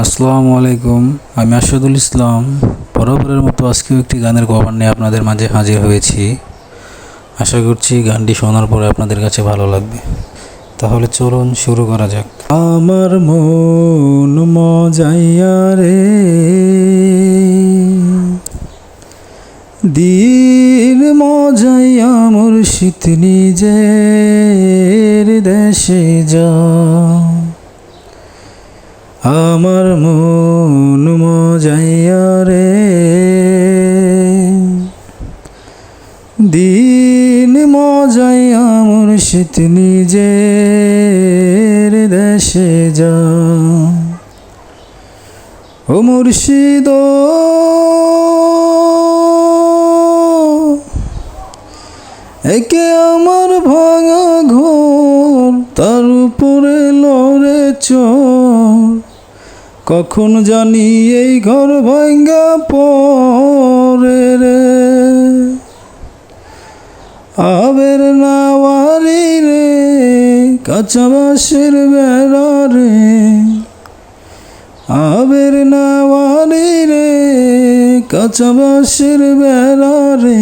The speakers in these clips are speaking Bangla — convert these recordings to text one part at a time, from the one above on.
আসসালামু আলাইকুম। আমি আশাদুল ইসলাম বরাবরের মতো আজকেও একটি গানের কভার নিয়ে আপনাদের মাঝে হাজির হয়েছি। আশা করছি গানটি শোনার পরে আপনাদের কাছে ভালো লাগবে। তাহলে চলুন শুরু করা যাক। আমার মন মজাইয়া রে, দিন মজাইয়া মুর্শিদ নিজের দেশে যা। আমার মন মজাইয়া রে, দিন মজাইয়া মুর্শিদ নিজের দেশে যা। ও মুর্শিদ একে আমার ভাঙা ঘর, তার উপরে লড়ে চর। কখন জানি এই ঘর ভাঙ্গা পড়ে রে। আবের নাওয়ারি রে, কাঁচা বাঁশের বেড়া রে। আবের নাওয়ারি রে, কাঁচা বাঁশের বেড়া রে।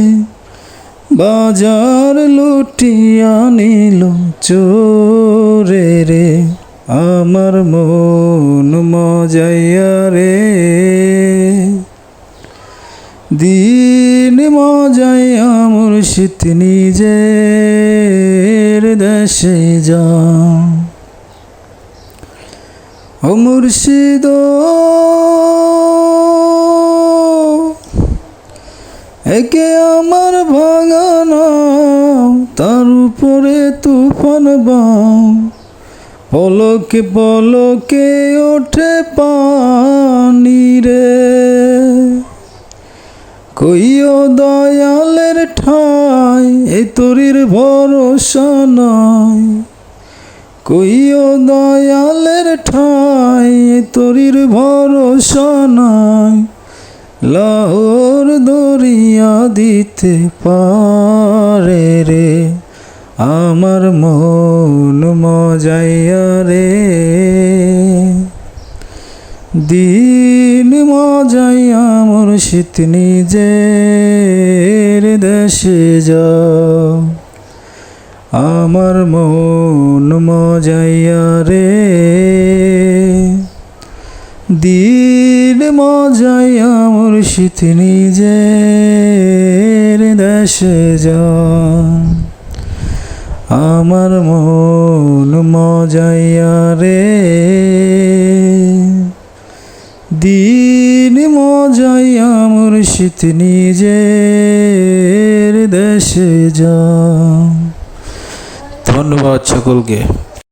বাজার লুটিয়া নিল চোরে রে। আমার মন মজাইয়া রে, দিন মজাইয়া মুর্শিদ নিজের দেশে যা। ও মুর্শিদ একে আমার ভাঙা নাও, তার উপরে তুফান বাও। পলকে পলকে ওঠে পানি রে। কইও দয়ালের ঠাই, এ তরির ভরসা নাই। কইও দয়ালের ঠাই, এ তরির ভরসা নাই। লাহোর দরিয়া দিতে পারে রে। আমার মন মজাইয়া রে, দিন মজাইয়া মুর্শিদ নিজের দেশে যা। আমার মন মজাইয়া রে, দিন মজাইয়া মুর্শিদ নিজের দেশে যা। আমার মন মজাইয়া রে, দিন মজাইয়া মুর্শিদ নিজের দেশে যা। ধন্যবাদ সকলকে।